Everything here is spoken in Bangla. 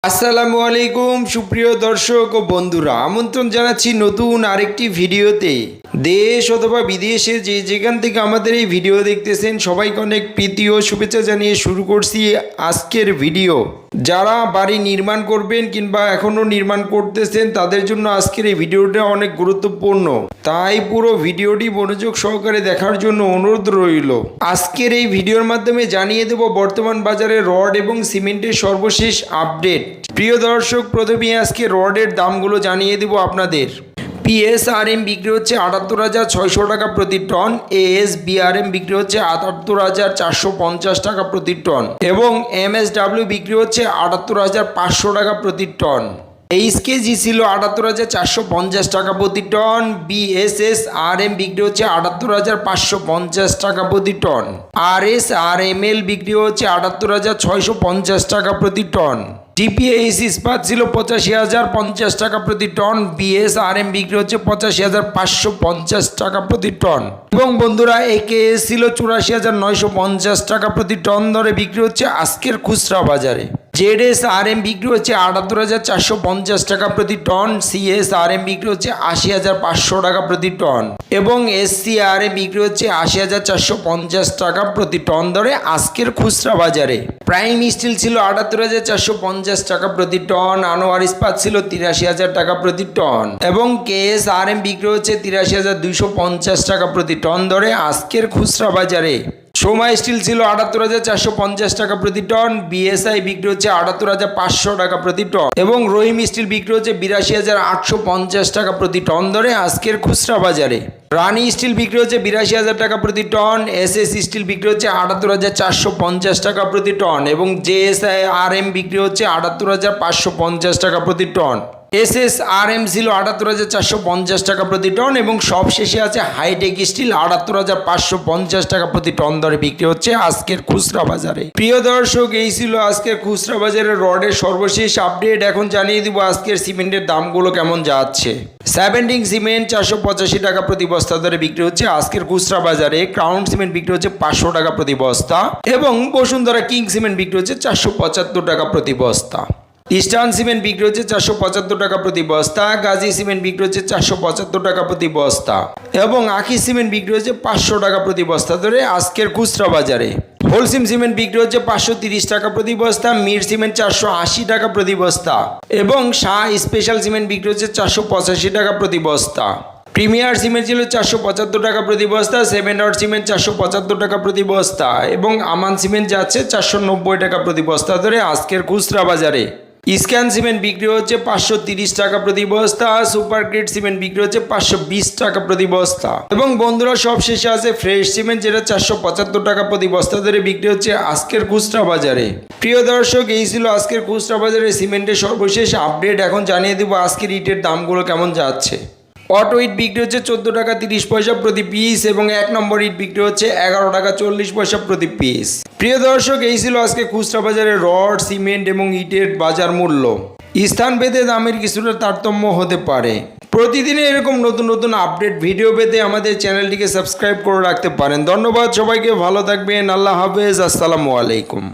আসসালামু আলাইকুম সুপ্রিয় দর্শক ও বন্ধুরা, আমন্ত্রণ জানাচ্ছি নতুন আরেকটি ভিডিওতে। দেশ অথবা বিদেশে যে যেখান থেকে আমাদের এই ভিডিও দেখতেছেন সবাইকে অনেক প্রীতি ও শুভেচ্ছা জানিয়ে শুরু করছি আজকের ভিডিও। যারা বাড়ি নির্মাণ করবেন কিংবা এখনও নির্মাণ করতেছেন তাদের জন্য আজকের এই ভিডিওটা অনেক গুরুত্বপূর্ণ, তাই পুরো ভিডিওটি মনোযোগ সহকারে দেখার জন্য অনুরোধ রইল। আজকের এই ভিডিওর মাধ্যমে জানিয়ে দেব বর্তমান বাজারে রড এবং সিমেন্টের সর্বশেষ আপডেট। প্রিয় দর্শক, প্রথমে আজকে রডের দামগুলো জানিয়ে দেব আপনাদের। পিএসআরএম বিক্রি হচ্ছে ৭৮,৬০০ টাকা প্রতি টন, এএসবিআরএম বিক্রি হচ্ছে ৭৮,৪৫০ টাকা প্রতি টন এবং এমএসডাব্লিউ বিক্রি হচ্ছে ৭৮,৫০০ টাকা প্রতি টন। এইচকেজি ছিল ৭৮,৪৫০ টাকা প্রতি টন। বিএসএসআরএম বিক্রি হচ্ছে ৭৮,৫৫০ টাকা প্রতি টন। আরএসআরএমএল বিক্রি হচ্ছে ৭৮,৬৫০ টাকা প্রতি টন। টিপিএইচ ইস্পাত ছিল ৮৫,০৫০ টাকা প্রতি টন। বিএসআরএম বিক্রি হচ্ছে ৮৫,৫৫০ টাকা প্রতি টন এবং বন্ধুরা একেএস ছিল ৮৪,৯৫০ টাকা প্রতি টন দরে বিক্রি হচ্ছে আজকের খুচরা বাজারে। জেডএসআরএম বিক্রি হচ্ছে ৭৮,৪৫০ টাকা প্রতি টন। সিএসআরএম বিক্রি হচ্ছে ৮০,৫০০ টাকা প্রতি টন এবং এসসিআরএম বিক্রি হচ্ছে ৮০,৪৫০ টাকা প্রতি টন দরে আজকের খুচরা বাজারে। প্রাইম স্টিল ছিল ৭৮,৪৫০ টাকা প্রতি টন। আনোয়ার ইস্পাত ছিল ৮৩,০০০ টাকা প্রতি টন এবং কেএসআরএম বিক্রি হচ্ছে ৮৩,২৫০ টাকা প্রতি টন দরে আজকের খুচরা বাজারে। সোমা স্টিল ছিল ৭৮,৪৫০ টাকা প্রতি টন। বিএসআই বিক্রি হচ্ছে ৭৮,৫০০ টাকা প্রতি টন এবং রহিম স্টিল বিক্রি হচ্ছে ৮২,৮৫০ টাকা প্রতি টন ধরে আজকের খুচরা বাজারে। রানি স্টিল বিক্রি হচ্ছে ৮২,০০০ টাকা প্রতি টন। এসএস স্টিল বিক্রি হচ্ছে ৭৮,৪৫০ টাকা প্রতি টন এবং জেএসআরএম বিক্রি হচ্ছে ৭৮,৫৫০ টাকা প্রতি টন। এসএসআরএম ছিল ৭৮,৪৫০ টাকা প্রতি টন এবং সবশেষে আছে হাইটেক স্টিল ৭৮,৫৫০ টাকা প্রতি টন দরে বিক্রি হচ্ছে আজকের খুচরা বাজারে। প্রিয় দর্শক, এই ছিল আজকের খুচরা বাজারে রডের সর্বশেষ আপডেট। এখন জানিয়ে দিব আজকের সিমেন্টের দামগুলো কেমন যাচ্ছে। সেভেন্টিং সিমেন্ট ৪৮৫ টাকা প্রতি বস্তা দরে বিক্রি হচ্ছে আজকের খুচরা বাজারে। ক্রাউন সিমেন্ট বিক্রি হচ্ছে ৫০০ টাকা প্রতি বস্তা এবং বসুন্ধরা কিং সিমেন্ট বিক্রি হচ্ছে ৪৭৫ টাকা প্রতি বস্তা। ইস্টার্ন সিমেন্ট বিক্রি হচ্ছে ৪৭৫ টাকা প্রতি বস্তা। গাজী সিমেন্ট বিক্রি হচ্ছে ৪৭৫ টাকা প্রতি বস্তা এবং আখি সিমেন্ট বিক্রি হচ্ছে ৫০০ টাকা প্রতি বস্তা ধরে আজকের খুচরা বাজারে। হোলসিম সিমেন্ট বিক্রি হচ্ছে ৫৩০ টাকা প্রতি বস্তা। মির সিমেন্ট ৪৮০ টাকা প্রতি বস্তা এবং শাহ স্পেশাল সিমেন্ট বিক্রি হচ্ছে ৪৮৫ টাকা প্রতি বস্তা। প্রিমিয়ার সিমেন্ট ছিল ৪৭৫ টাকা প্রতি বস্তা। সেভেন ডট সিমেন্ট ৪৭৫ টাকা প্রতি বস্তা এবং আমান সিমেন্ট যাচ্ছে ৪৯০ টাকা প্রতি বস্তা ধরে আজকের খুচরা বাজারে। স্ক্যান সিমেন্ট বিক্রি হচ্ছে ৫৩০ টাকা প্রতি বস্তা। সুপার গ্রেড সিমেন্ট বিক্রি হচ্ছে ৫২০ টাকা প্রতি বস্তা এবং বন্ধুরা সবশেষে আছে ফ্রেশ সিমেন্ট, যেটা ৪৭৫ টাকা প্রতি বস্তা ধরে বিক্রি হচ্ছে আজকের খুচরা বাজারে। প্রিয় দর্শক, এই ছিল আজকের খুচরা বাজারে সিমেন্টের সর্বশেষ আপডেট। এখন জানিয়ে দেবো আজকের ইটের দামগুলো কেমন যাচ্ছে। অটো ইট বিক্রি হচ্ছে ১৪ টাকা ৩০ পয়সা প্রতি পিস এবং ১ নম্বর ইট বিক্রি হচ্ছে ১১ টাকা ৪০ পয়সা প্রতি পিস। প্রিয় দর্শক, এই ছিল আজকে খুচরা বাজারে রড, সিমেন্ট এবং ইটের বাজার মূল্য। স্থানভেদে দামের কিছুটা তারতম্য হতে পারে। প্রতিদিনে এরকম নতুন নতুন আপডেট ভিডিও পেতে আমাদের চ্যানেলটিকে সাবস্ক্রাইব করে রাখতে পারেন। ধন্যবাদ সবাইকে, ভালো থাকবেন। আল্লাহ হাফেজ, আসসালামু আলাইকুম।